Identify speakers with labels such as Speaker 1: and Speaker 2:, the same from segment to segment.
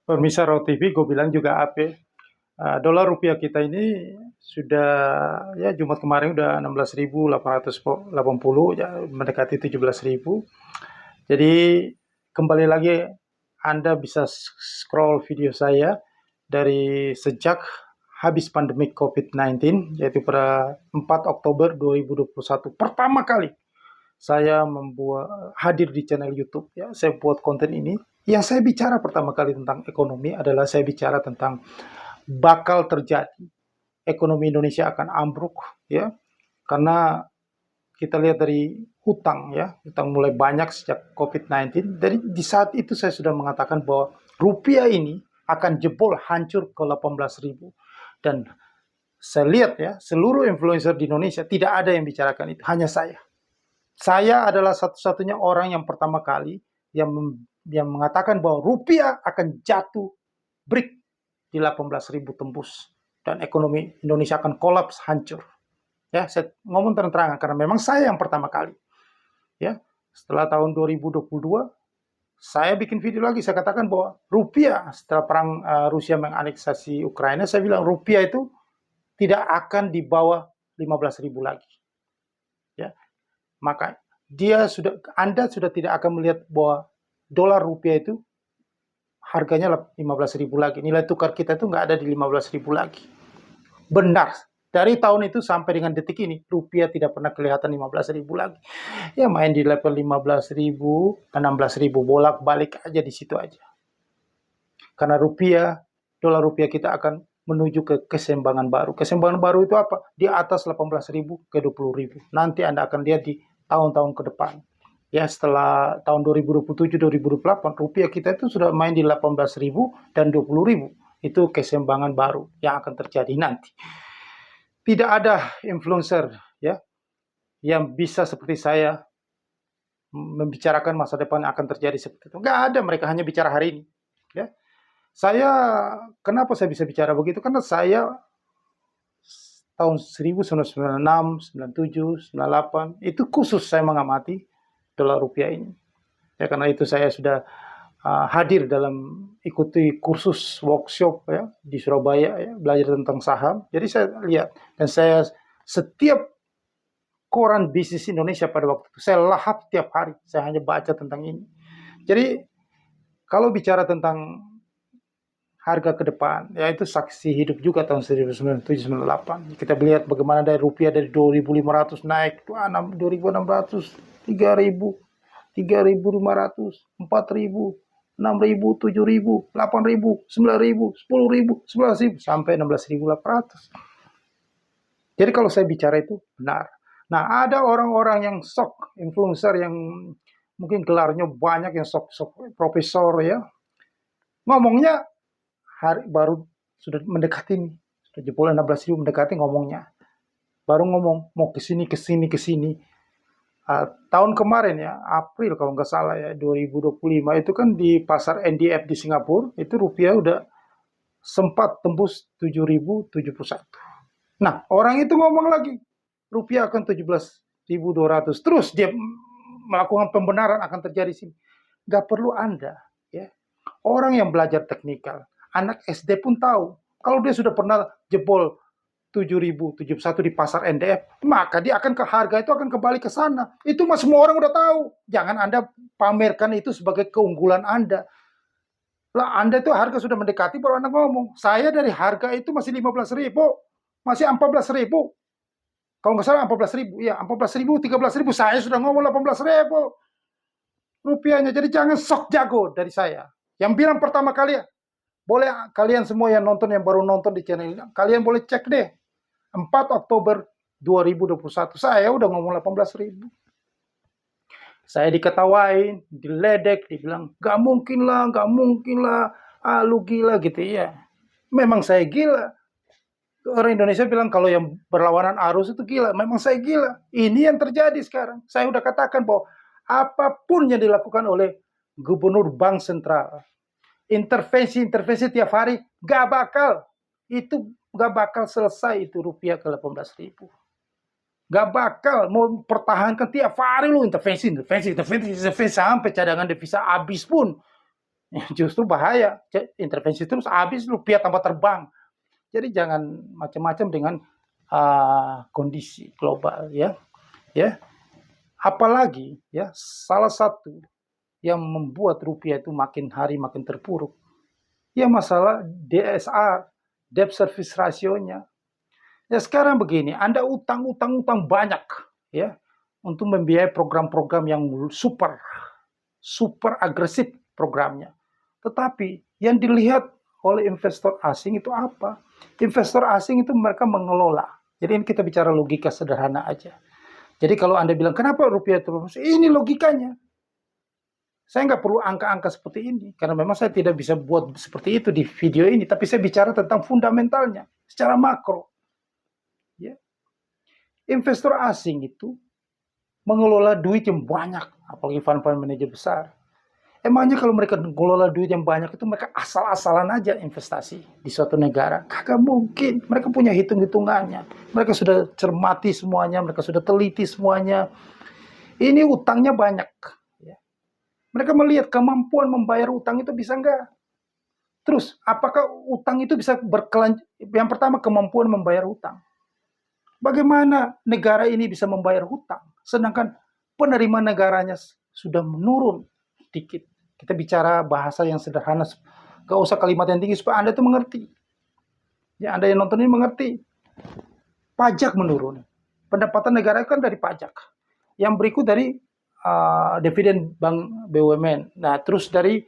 Speaker 1: Pemirsa Raw TV, gue bilang juga apa? Dolar rupiah kita ini sudah ya Jumat kemarin udah 16.880 ya mendekati 17.000. Jadi kembali lagi Anda bisa scroll video saya dari sejak habis pandemi COVID-19 yaitu pada 4 Oktober 2021 pertama kali saya hadir di channel YouTube ya. Saya buat konten ini. Yang saya bicara pertama kali tentang ekonomi adalah saya bicara tentang bakal terjadi ekonomi Indonesia akan ambruk ya. Karena kita lihat dari hutang ya, hutang mulai banyak sejak COVID-19. Dari di saat itu saya sudah mengatakan bahwa rupiah ini akan jebol hancur ke 18.000. Dan saya lihat ya, seluruh influencer di Indonesia tidak ada yang bicarakan itu, hanya saya. Saya adalah satu-satunya orang yang pertama kali yang mengatakan bahwa rupiah akan jatuh break di 18.000 tembus dan ekonomi Indonesia akan kolaps hancur. Ya, saya ngomong terang-terangan karena memang saya yang pertama kali. Ya, setelah tahun 2022 saya bikin video lagi, saya katakan bahwa rupiah setelah perang Rusia menganeksasi Ukraina, saya bilang rupiah itu tidak akan di bawah 15.000 lagi. Ya, maka Anda sudah tidak akan melihat bahwa dolar rupiah itu harganya 15.000 lagi. Nilai tukar kita itu nggak ada di 15.000 lagi. Benar. Dari tahun itu sampai dengan detik ini, rupiah tidak pernah kelihatan 15.000 lagi. Ya main di level 15.000, 16.000, bolak-balik aja di situ aja. Karena dolar rupiah kita akan menuju ke keseimbangan baru. Keseimbangan baru itu apa? Di atas 18.000 ke 20.000. Nanti Anda akan lihat di tahun-tahun ke depan. Ya, setelah tahun 2027-2028, rupiah kita itu sudah main di 18.000 dan 20.000. Itu keseimbangan baru yang akan terjadi nanti. Tidak ada influencer ya yang bisa seperti saya membicarakan masa depan yang akan terjadi seperti itu. Nggak ada, mereka hanya bicara hari ini. Ya. Kenapa saya bisa bicara begitu? Karena saya tahun 1996, 97, 98 itu khusus saya mengamati dolar rupiah ini. Ya, karena itu saya sudah hadir dalam ikuti kursus workshop ya di Surabaya ya, belajar tentang saham. Jadi saya lihat dan saya setiap koran bisnis Indonesia pada waktu itu saya lahap tiap hari. Saya hanya baca tentang ini. Jadi kalau bicara tentang harga ke depan, ya itu saksi hidup juga tahun 1997-98. Kita lihat bagaimana dari rupiah dari 2.500 naik ke 2.600, 3.000, 3.500, 4.000, 6.000, 7.000, 8.000, 9.000, 10.000, 11.000 sampai 16.800. Jadi kalau saya bicara itu benar. Nah, ada orang-orang yang sok influencer yang mungkin gelarnya banyak yang sok profesor ya. Ngomongnya baru sudah mendekati nih, sudah jebol 16.000 mendekati ngomongnya. Baru ngomong mau ke sini. Tahun kemarin ya, April kalau nggak salah ya, 2025 itu kan di pasar NDF di Singapura, itu rupiah udah sempat tembus 7.071. Nah, orang itu ngomong lagi, rupiah akan 17.200. Terus dia melakukan pembenaran akan terjadi sini. Nggak perlu Anda, ya. Orang yang belajar teknikal, anak SD pun tahu. Kalau dia sudah pernah jebol 7.071 di pasar NDF, maka dia akan ke harga itu akan kembali ke sana. Itu mah semua orang udah tahu. Jangan Anda pamerkan itu sebagai keunggulan Anda. Lah Anda itu harga sudah mendekati baru Anda ngomong. Saya dari harga itu masih 15.000, masih 14.000. Kalau nggak salah 14.000, ya 14.000, 13.000. Saya sudah ngomong 18.000 rupiahnya. Jadi jangan sok jago dari saya. Yang bilang pertama kali ya, boleh kalian semua yang nonton, yang baru nonton di channel ini, kalian boleh cek deh. 4 Oktober 2021, saya udah ngomong 18.000. Saya diketawain, diledek, dibilang, gak mungkin lah, lu gila gitu ya. Memang saya gila. Orang Indonesia bilang kalau yang berlawanan arus itu gila. Memang saya gila. Ini yang terjadi sekarang. Saya udah katakan bahwa apapun yang dilakukan oleh Gubernur Bank Sentral, intervensi tiap hari, gak bakal selesai itu rupiah ke 18.000. Gak bakal mau pertahankan tiap hari lu intervensi sampai cadangan devisa habis pun Justru bahaya, intervensi terus habis rupiah tambah terbang. Jadi jangan macam-macam dengan kondisi global ya. Apalagi ya, salah satu yang membuat rupiah itu makin hari makin terpuruk ya masalah DSR, debt service ratio-nya. Ya sekarang begini, Anda utang banyak ya untuk membiayai program-program yang super agresif programnya. Tetapi yang dilihat oleh investor asing itu apa? Investor asing itu mereka mengelola. Jadi ini kita bicara logika sederhana aja. Jadi kalau Anda bilang, kenapa rupiah terus? Ini logikanya. Saya nggak perlu angka-angka seperti ini, karena memang saya tidak bisa buat seperti itu di video ini, tapi saya bicara tentang fundamentalnya, secara makro. Ya. Investor asing itu mengelola duit yang banyak, apalagi fund manager besar. Emangnya kalau mereka mengelola duit yang banyak itu mereka asal-asalan aja investasi di suatu negara? Kagak mungkin. Mereka punya hitung-hitungannya. Mereka sudah cermati semuanya, mereka sudah teliti semuanya. Ini utangnya banyak. Mereka melihat kemampuan membayar utang itu bisa enggak. Terus, apakah utang itu bisa berkelanjutan? Yang pertama, kemampuan membayar utang. Bagaimana negara ini bisa membayar hutang, sedangkan penerimaan negaranya sudah menurun sedikit. Kita bicara bahasa yang sederhana, gak usah kalimat yang tinggi supaya Anda itu mengerti. Ya, Anda yang nonton ini mengerti. Pajak menurun. Pendapatan negara kan dari pajak. Yang berikut dari dividen bank BUMN. Nah, terus dari,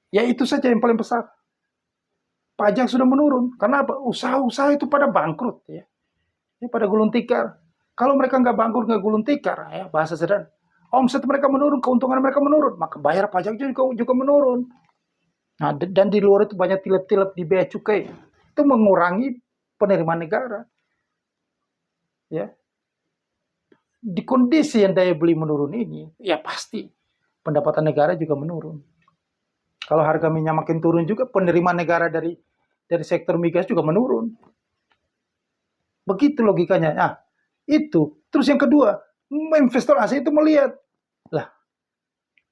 Speaker 1: ya itu saja yang paling besar. Pajak sudah menurun. Karena apa? Usaha-usaha itu pada bangkrut. Ya, pada gulung tikar. Kalau mereka nggak bangkrut, nggak gulung tikar, ya bahasa sederhana, omset mereka menurun, keuntungan mereka menurun, maka bayar pajak juga menurun. Nah, dan di luar itu banyak tilep-tilep di bea cukai, itu mengurangi penerimaan negara. Ya, di kondisi yang daya beli menurun ini, ya pasti pendapatan negara juga menurun. Kalau harga minyak makin turun juga, penerimaan negara dari sektor migas juga menurun. Begitu logikanya. Nah, itu. Terus yang kedua, investor asing itu melihat, lah,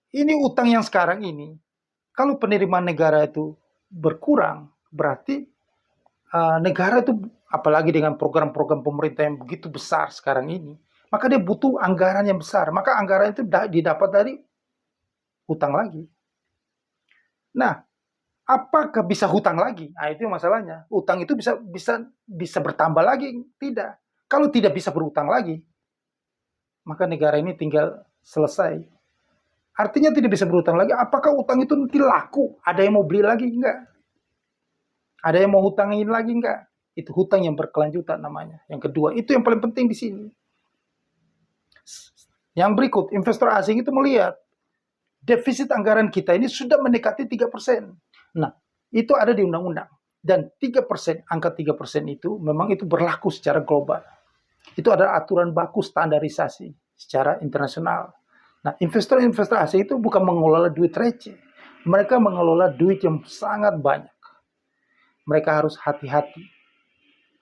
Speaker 1: ini utang yang sekarang ini, kalau penerimaan negara itu berkurang, berarti negara itu, apalagi dengan program-program pemerintah yang begitu besar sekarang ini, maka dia butuh anggaran yang besar. Maka anggaran itu didapat dari hutang lagi. Nah, apakah bisa hutang lagi? Nah, itu masalahnya. Utang itu bisa bertambah lagi? Tidak. Kalau tidak bisa berutang lagi, maka negara ini tinggal selesai. Artinya tidak bisa berutang lagi. Apakah utang itu nanti laku? Ada yang mau beli lagi? Enggak. Ada yang mau hutangin lagi? Enggak. Itu hutang yang berkelanjutan namanya. Yang kedua, itu yang paling penting di sini. Yang berikut, investor asing itu melihat defisit anggaran kita ini sudah mendekati 3%. Nah, itu ada di undang-undang. Dan 3%, angka 3% itu memang itu berlaku secara global. Itu adalah aturan baku standarisasi secara internasional. Nah, investor-investor asing itu bukan mengelola duit receh. Mereka mengelola duit yang sangat banyak. Mereka harus hati-hati,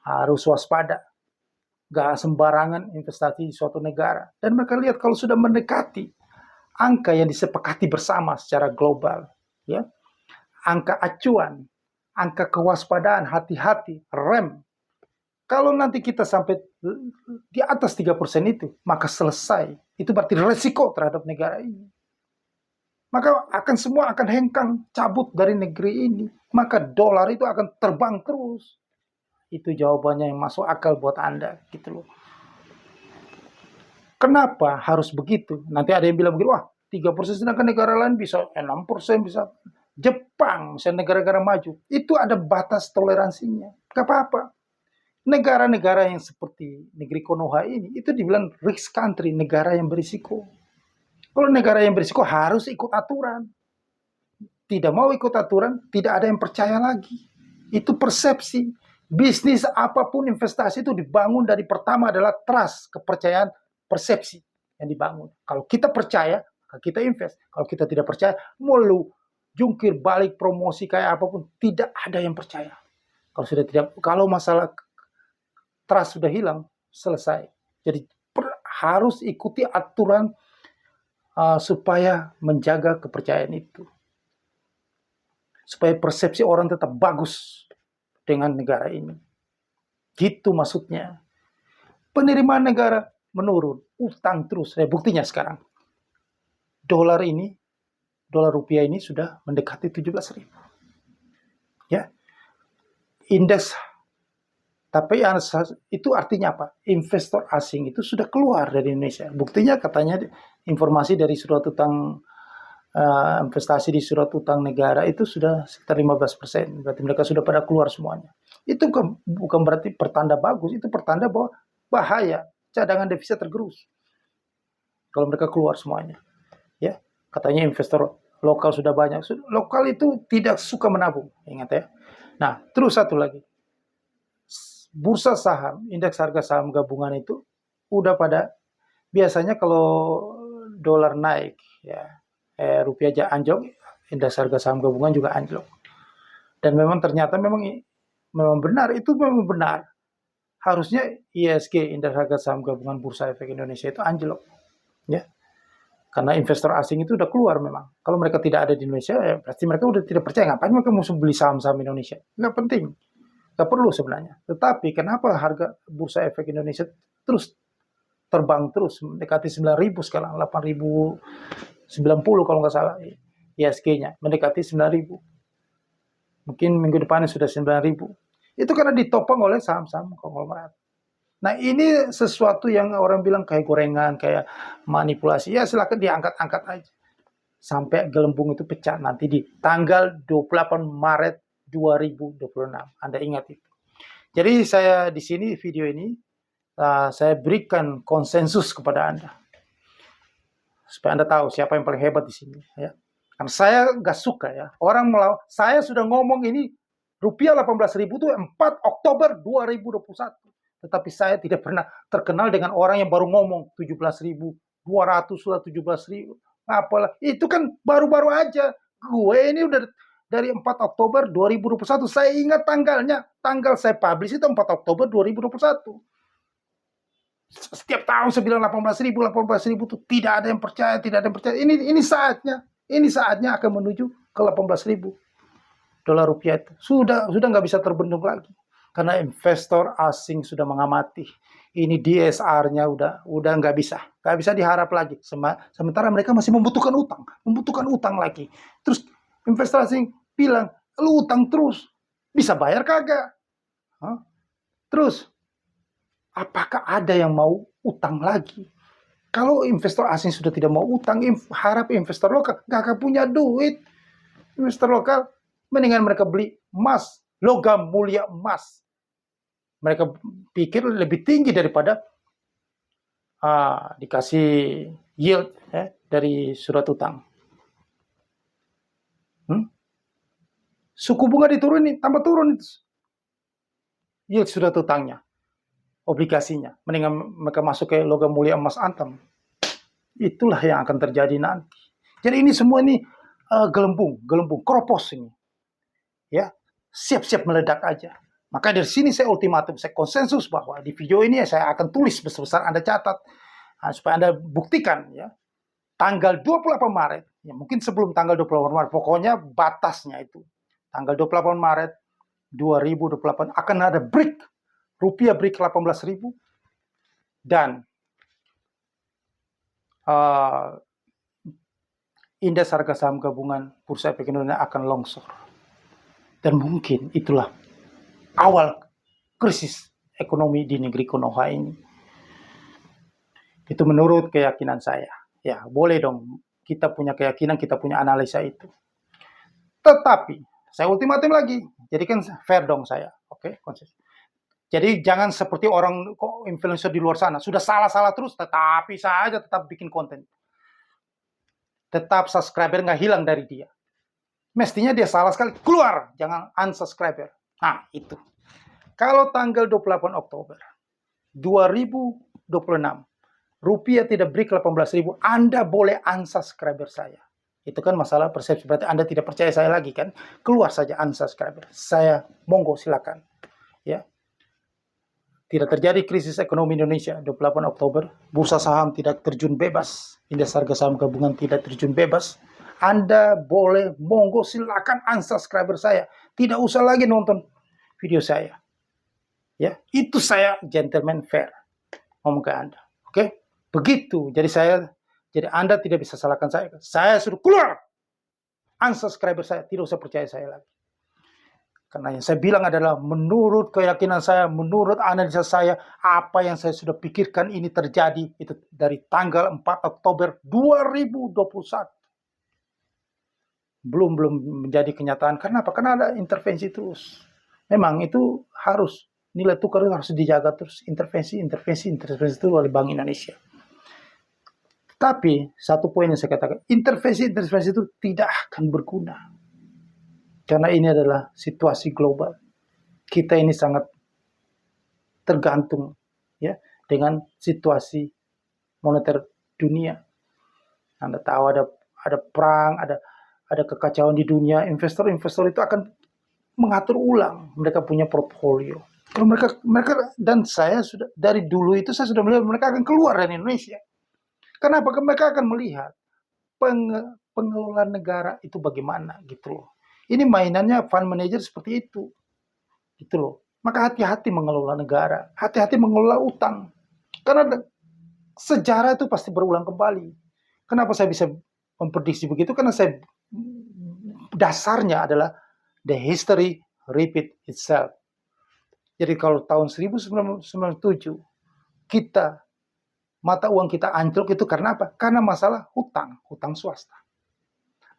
Speaker 1: harus waspada. Gak sembarangan investasi di suatu negara. Dan mereka lihat kalau sudah mendekati angka yang disepakati bersama secara global, ya, angka acuan, angka kewaspadaan, hati-hati, rem. Kalau nanti kita sampai di atas 3% itu, maka selesai. Itu berarti resiko terhadap negara ini. Maka semua akan hengkang, cabut dari negeri ini. Maka dolar itu akan terbang terus. Itu jawabannya yang masuk akal buat Anda, gitu loh. Kenapa harus begitu? Nanti ada yang bilang begitu, wah 3% sedangkan negara lain bisa 6%, bisa. Jepang, misalnya negara-negara maju, itu ada batas toleransinya. Gak apa-apa. Negara-negara yang seperti negeri Konoha ini, itu dibilang risk country, negara yang berisiko. Kalau negara yang berisiko harus ikut aturan. Tidak mau ikut aturan, tidak ada yang percaya lagi. Itu persepsi. Bisnis apapun investasi itu dibangun dari pertama adalah trust, kepercayaan, persepsi yang dibangun. Kalau kita percaya, kita invest. Kalau kita tidak percaya, mau lu jungkir balik promosi kayak apapun, tidak ada yang percaya. Kalau masalah trust sudah hilang, selesai. Jadi harus ikuti aturan supaya menjaga kepercayaan itu. supaya persepsi orang tetap bagus dengan negara ini. Gitu maksudnya. Penerimaan negara menurun, utang terus. Buktinya sekarang, dolar rupiah ini sudah mendekati 17.000. Ya, indeks. Tapi itu artinya apa? Investor asing itu sudah keluar dari Indonesia. Buktinya katanya informasi dari surat utang investasi di surat utang negara itu sudah sekitar 15%. Berarti mereka sudah pada keluar semuanya. Itu bukan berarti pertanda bagus, itu pertanda bahwa bahaya, cadangan devisa tergerus kalau mereka keluar semuanya. Ya, katanya investor lokal sudah banyak. Lokal itu tidak suka menabung, ingat ya. Nah, terus satu lagi. Bursa saham, indeks harga saham gabungan itu udah pada biasanya kalau dolar naik ya, rupiah aja anjlok, indeks harga saham gabungan juga anjlok. Dan memang ternyata memang benar, itu memang benar. Harusnya ISG, indeks harga saham gabungan Bursa Efek Indonesia itu anjlok. Ya. Karena investor asing itu udah keluar memang. Kalau mereka tidak ada di Indonesia, ya berarti mereka udah tidak percaya. Ngapain mereka mau beli saham-saham Indonesia? Nggak penting. Nggak perlu sebenarnya. Tetapi kenapa harga Bursa Efek Indonesia terus terbang terus mendekati 9.000 sekarang, 8.090 kalau nggak salah ISG-nya mendekati 9.000. Mungkin minggu depannya sudah 9.000. Itu karena ditopang oleh saham-saham konglomerat. Nah, ini sesuatu yang orang bilang kayak gorengan, kayak manipulasi. Ya silakan diangkat-angkat aja sampai gelembung itu pecah nanti di tanggal 28 Maret 2026. Anda ingat itu. Jadi saya di sini video ini saya berikan konsensus kepada Anda supaya Anda tahu siapa yang paling hebat di sini. Ya. Karena saya nggak suka ya orang melawan. Saya sudah ngomong ini rupiah 18.000 itu 4 Oktober 2021. Tetapi saya tidak pernah terkenal dengan orang yang baru ngomong 17.200 lah 17.000. Apalah itu kan baru-baru aja. Gue ini udah dari 4 Oktober 2021. Saya ingat tanggalnya. Tanggal saya publish itu 4 Oktober 2021. Setiap tahun saya bilang 18.000 itu tidak ada yang percaya, tidak ada yang percaya. Ini saatnya akan menuju ke 18.000 dolar rupiah itu. Sudah nggak bisa terbendung lagi karena investor asing sudah mengamati. Ini DSR-nya udah nggak bisa diharap lagi. Sementara mereka masih membutuhkan utang lagi. Terus investor asing bilang, lu utang terus, bisa bayar kagak? Terus apakah ada yang mau utang lagi? Kalau investor asing sudah tidak mau utang, harap investor lokal nggak akan punya duit. Investor lokal mendingan mereka beli emas, logam mulia emas. Mereka pikir lebih tinggi daripada dikasih yield dari surat utang. Suku bunga diturunin, tambah turun yield surat utangnya. Obligasinya, mendingan mereka masuk ke logam mulia emas Antam. Itulah yang akan terjadi nanti. Jadi ini semua ini gelembung, keropos ini. Ya, siap-siap meledak aja. Maka dari sini saya ultimatum, saya konsensus bahwa di video ini saya akan tulis besar-besar, Anda catat supaya Anda buktikan ya. Tanggal 28 Maret, ya mungkin sebelum tanggal 28 Maret, pokoknya batasnya itu. Tanggal 28 Maret 2028 akan ada break. Rupiah break 18.000 dan indeks harga saham gabungan Bursa Efek Indonesia akan longsor. Dan mungkin itulah awal krisis ekonomi di negeri Konoha ini. Itu menurut keyakinan saya. Ya, boleh dong. Kita punya keyakinan, kita punya analisa itu. Tetapi, saya ultimatum lagi. Jadi kan fair dong saya. Oke, konsisten. Jadi jangan seperti orang influencer di luar sana. Sudah salah-salah terus, tetapi saja tetap bikin konten. Tetap subscriber nggak hilang dari dia. Mestinya dia salah sekali, keluar. Jangan unsubscriber. Nah, itu. Kalau tanggal 28 Oktober 2026, rupiah tidak break 18.000, Anda boleh unsubscriber saya. Itu kan masalah persepsi. Berarti Anda tidak percaya saya lagi kan? Keluar saja unsubscriber. Saya monggo silakan. Ya. Tidak terjadi krisis ekonomi Indonesia 28 Oktober. Bursa saham tidak terjun bebas. Indeks harga saham gabungan tidak terjun bebas. Anda boleh, monggo silakan unsubscriber saya. Tidak usah lagi nonton video saya. Ya, itu saya gentleman fair ngomong ke Anda. Oke? Begitu. Jadi Anda tidak bisa salahkan saya. Saya suruh keluar. Unsubscriber saya, tidak usah percaya saya lagi. Karena yang saya bilang adalah menurut keyakinan saya, menurut analisa saya, apa yang saya sudah pikirkan ini terjadi itu dari tanggal 4 Oktober 2021. Belum menjadi kenyataan. Kenapa? Karena ada intervensi terus. Memang itu harus, nilai tukar harus dijaga terus. Intervensi itu oleh Bank Indonesia. Tapi satu poin yang saya katakan, intervensi itu tidak akan berguna. Karena ini adalah situasi global. Kita ini sangat tergantung ya dengan situasi moneter dunia. Anda tahu ada perang, ada kekacauan di dunia. Investor itu akan mengatur ulang. Mereka punya portfolio. Kalau mereka dan saya sudah dari dulu itu saya sudah melihat mereka akan keluar dari Indonesia. Kenapa? Mereka akan melihat pengelolaan negara itu bagaimana gitu loh. Ini mainannya fund manager seperti itu. Gitu loh. Maka hati-hati mengelola negara, hati-hati mengelola utang. Karena sejarah itu pasti berulang kembali. Kenapa saya bisa memprediksi begitu? Karena dasarnya adalah the history repeat itself. Jadi kalau tahun 1997 mata uang kita anjlok itu karena apa? Karena masalah hutang swasta.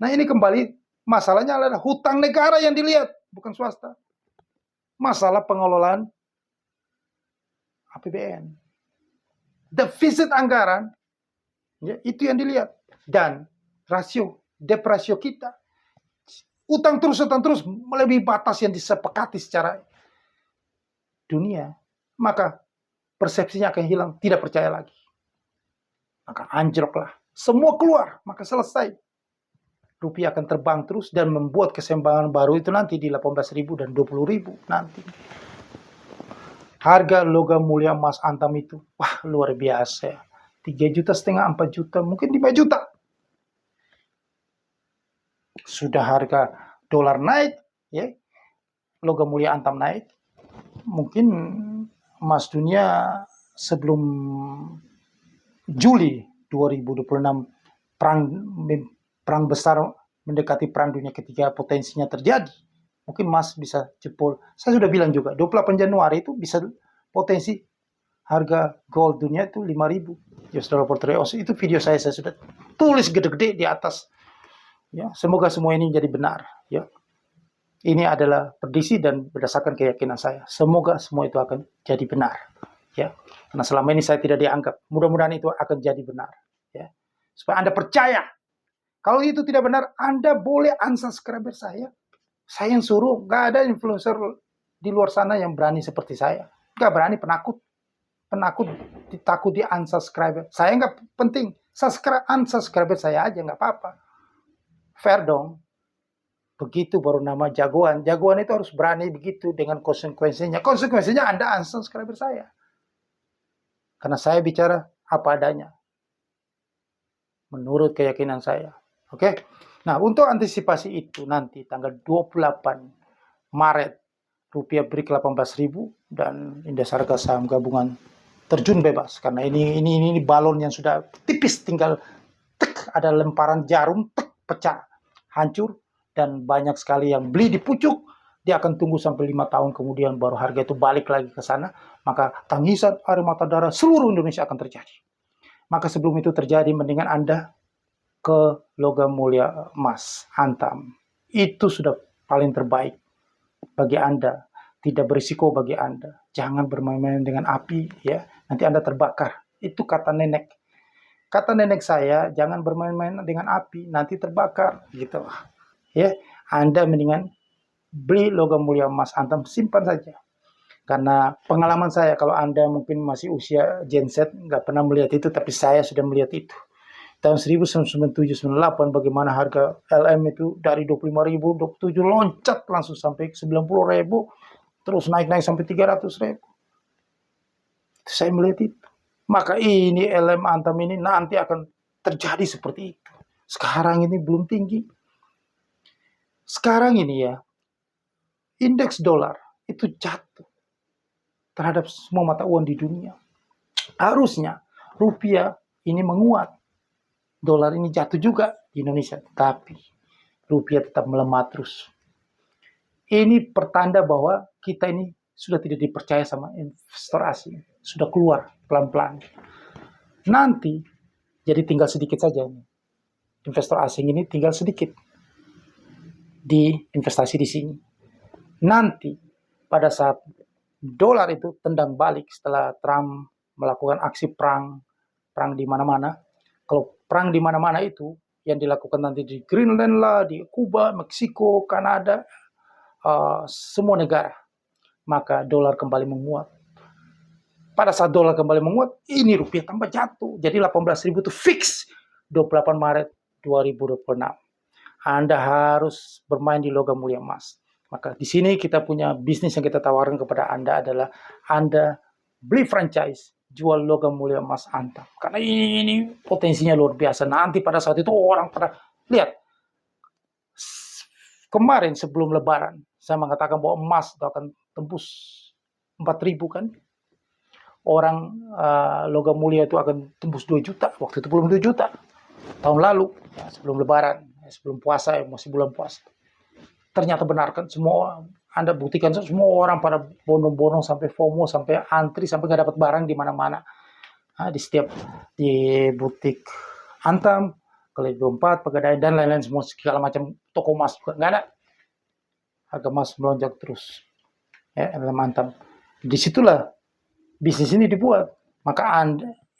Speaker 1: Nah ini kembali masalahnya adalah hutang negara yang dilihat, bukan swasta. Masalah pengelolaan APBN. Defisit anggaran, ya, itu yang dilihat. Dan debt ratio kita. Utang terus melebihi batas yang disepakati secara dunia. Maka persepsinya akan hilang, tidak percaya lagi. Maka anjloklah. Semua keluar, maka selesai. Rupiah akan terbang terus dan membuat keseimbangan baru itu nanti di 18.000 dan 20.000 nanti. Harga logam mulia emas antam itu, wah luar biasa. 3,5 juta, 4 juta, mungkin 5 juta. Sudah harga dolar naik, ya, logam mulia antam naik. Mungkin emas dunia sebelum Juli 2026 perang besar mendekati perang dunia ketiga potensinya terjadi. Mungkin emas bisa jebol. Saya sudah bilang juga, 28 Januari itu bisa potensi harga gold dunia itu 5.000 US dollar per troy ounce. Itu video saya sudah tulis gede-gede di atas. Ya, semoga semua ini jadi benar. Ya, ini adalah prediksi dan berdasarkan keyakinan saya. Semoga semua itu akan jadi benar. Ya, karena selama ini saya tidak dianggap. Mudah-mudahan itu akan jadi benar. Ya, supaya Anda percaya. Kalau itu tidak benar, Anda boleh unsubscriber saya. Saya yang suruh. Gak ada influencer di luar sana yang berani seperti saya. Gak berani, penakut. Takut di unsubscriber. Saya gak penting. Unsubscriber saya aja, gak apa-apa. Fair dong. Begitu baru nama jagoan. Jagoan itu harus berani begitu dengan konsekuensinya. Konsekuensinya Anda unsubscriber saya. Karena saya bicara apa adanya. Menurut keyakinan saya. Oke. Nah, untuk antisipasi itu nanti tanggal 28 Maret rupiah break 18.000 dan indeks harga saham gabungan terjun bebas karena ini balon yang sudah tipis tinggal tek, ada lemparan jarum tek, pecah, hancur dan banyak sekali yang beli di pucuk. Dia akan tunggu sampai 5 tahun kemudian baru harga itu balik lagi ke sana, maka tangisan air mata darah seluruh Indonesia akan terjadi. Maka sebelum itu terjadi mendingan Anda ke logam mulia emas antam. Itu sudah paling terbaik bagi Anda, tidak berisiko bagi Anda. Jangan bermain-main dengan api ya, nanti Anda terbakar. Itu kata nenek. Kata nenek saya, jangan bermain-main dengan api, nanti terbakar gitu. Ya, Anda mendingan beli logam mulia emas antam, simpan saja. Karena pengalaman saya, kalau Anda mungkin masih usia Gen Z, nggak pernah melihat itu, tapi saya sudah melihat itu. Tahun 1997-98 bagaimana harga LM itu dari 25.000, 27 loncat langsung sampai 90.000, terus naik sampai 300.000. Saya melihat itu. Maka ini LM antam ini nanti akan terjadi seperti itu. Sekarang ini belum tinggi. Sekarang ini ya, indeks dolar itu jatuh terhadap semua mata uang di dunia. Harusnya rupiah ini menguat. Dolar ini jatuh juga di Indonesia. Tapi rupiah tetap melemah terus. Ini pertanda bahwa kita ini sudah tidak dipercaya sama investor asing. Sudah keluar pelan-pelan. Nanti, jadi tinggal sedikit saja. Investor asing ini tinggal sedikit di investasi di sini. Nanti, pada saat dolar itu tendang balik setelah Trump melakukan aksi perang di mana-mana. Kalau perang di mana-mana itu yang dilakukan nanti di Greenland lah, di Kuba, Meksiko, Kanada, semua negara, maka dolar kembali menguat. Pada saat dolar kembali menguat, ini rupiah tambah jatuh. Jadi 18.000 itu fix 28 Maret 2026. Anda harus bermain di logam mulia emas. Maka di sini kita punya bisnis yang kita tawarkan kepada Anda adalah Anda beli franchise, jual logam mulia emas Antam. Karena ini potensinya luar biasa. Nanti pada saat itu orang pada lihat. Kemarin sebelum Lebaran, saya mengatakan bahwa emas itu akan tembus 4.000 kan. Orang logam mulia itu akan tembus 2 juta. Waktu itu belum 2 juta. Tahun lalu, ya, sebelum Lebaran, sebelum puasa, ya, masih bulan puasa. Ternyata benar kan, semua Anda buktikan semua orang pada bondong-bondong sampai FOMO, sampai antri, sampai nggak dapat barang di mana-mana. Di setiap di butik Antam, Kali 24, Pegadaian, dan lain-lain semua segala macam toko emas juga nggak ada. Harga emas melonjak terus. Ya, dalam Antam. Disitulah bisnis ini dibuat. Maka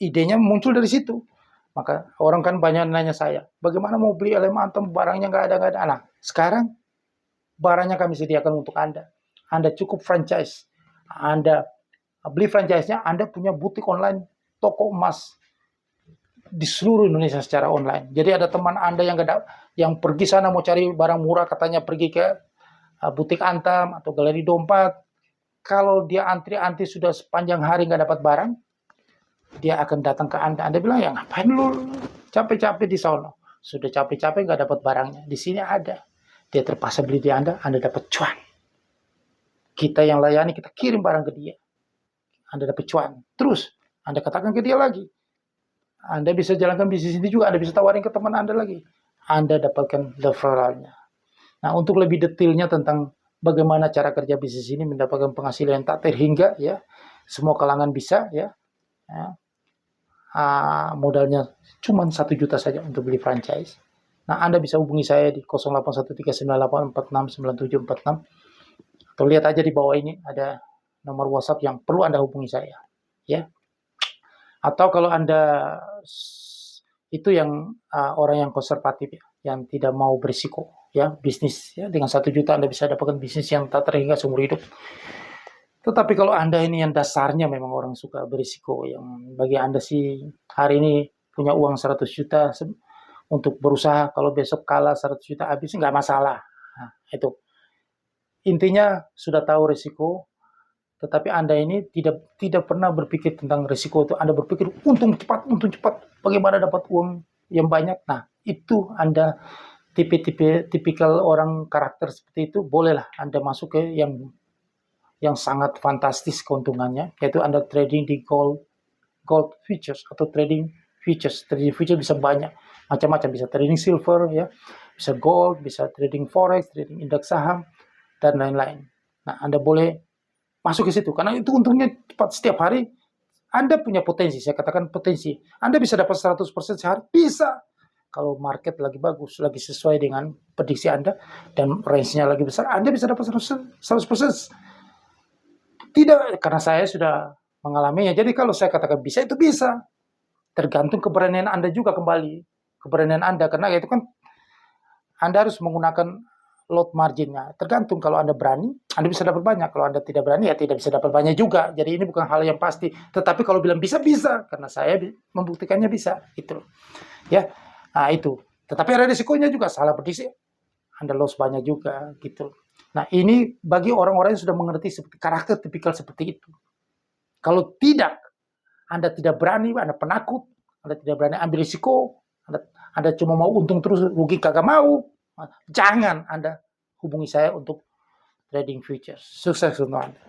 Speaker 1: idenya muncul dari situ. Maka orang kan banyak nanya saya, bagaimana mau beli LM Antam, barangnya nggak ada. Nah, sekarang barangnya kami sediakan untuk Anda. Anda cukup franchise. Anda beli franchise-nya, Anda punya butik online, toko emas di seluruh Indonesia secara online. Jadi ada teman Anda yang pergi sana mau cari barang murah, katanya pergi ke butik Antam atau Galeri Dompet. Kalau dia antri sudah sepanjang hari nggak dapat barang, dia akan datang ke Anda. Anda bilang, ya ngapain lu capek-capek di sono? Sudah capek-capek nggak dapat barangnya. Di sini ada. Dia terpaksa beli di Anda dapat cuan. Kita yang layani, kita kirim barang ke dia. Anda dapat cuan. Terus, Anda katakan ke dia lagi. Anda bisa jalankan bisnis ini juga. Anda bisa tawarin ke teman Anda lagi. Anda dapatkan referralnya. Nah, untuk lebih detailnya tentang bagaimana cara kerja bisnis ini mendapatkan penghasilan yang tak terhingga, ya, semua kalangan bisa, ya. Modalnya cuma 1 juta saja untuk beli franchise. Nah, Anda bisa hubungi saya di 081398469746 atau lihat aja di bawah ini ada nomor WhatsApp yang perlu Anda hubungi saya, ya. Atau kalau Anda itu yang orang yang konservatif, ya, yang tidak mau berisiko, ya, bisnis, ya, dengan 1 juta Anda bisa dapatkan bisnis yang tak terhingga seumur hidup. Tetapi kalau Anda ini yang dasarnya memang orang suka berisiko, yang bagi Anda sih hari ini punya uang 100 juta untuk berusaha, kalau besok kalah 100 juta habis, nggak masalah. Nah, itu. Intinya sudah tahu risiko, tetapi Anda ini tidak pernah berpikir tentang risiko itu. Anda berpikir untung cepat, bagaimana dapat uang yang banyak. Nah, itu Anda tipikal orang karakter seperti itu, bolehlah Anda masuk ke yang sangat fantastis keuntungannya, yaitu Anda trading di gold futures atau trading futures. Trading futures bisa banyak macam-macam, bisa trading silver, ya, bisa gold, bisa trading forex, trading indeks saham, dan lain-lain. Nah, Anda boleh masuk ke situ karena itu untungnya cepat setiap hari. Anda punya potensi, saya katakan potensi. Anda bisa dapat 100% sehari, bisa. Kalau market lagi bagus, lagi sesuai dengan prediksi Anda dan range-nya lagi besar, Anda bisa dapat 100%. Tidak, karena saya sudah mengalaminya. Jadi kalau saya katakan bisa, itu bisa. Tergantung keberanian Anda juga kembali. Keberanian Anda, karena itu kan Anda harus menggunakan lot marginnya. Tergantung, kalau Anda berani, Anda bisa dapat banyak. Kalau Anda tidak berani, ya tidak bisa dapat banyak juga. Jadi ini bukan hal yang pasti. Tetapi kalau bilang bisa, bisa. Karena saya membuktikannya bisa. Gitu. Ya, nah itu. Tetapi ada risikonya juga. Salah prediksi, Anda loss banyak juga. Gitu. Nah, ini bagi orang-orang yang sudah mengerti karakter tipikal seperti itu. Kalau tidak, Anda tidak berani, Anda penakut, Anda tidak berani ambil risiko, Anda cuma mau untung terus, rugi kagak mau. Jangan Anda hubungi saya untuk trading futures. Sukses untuk Anda.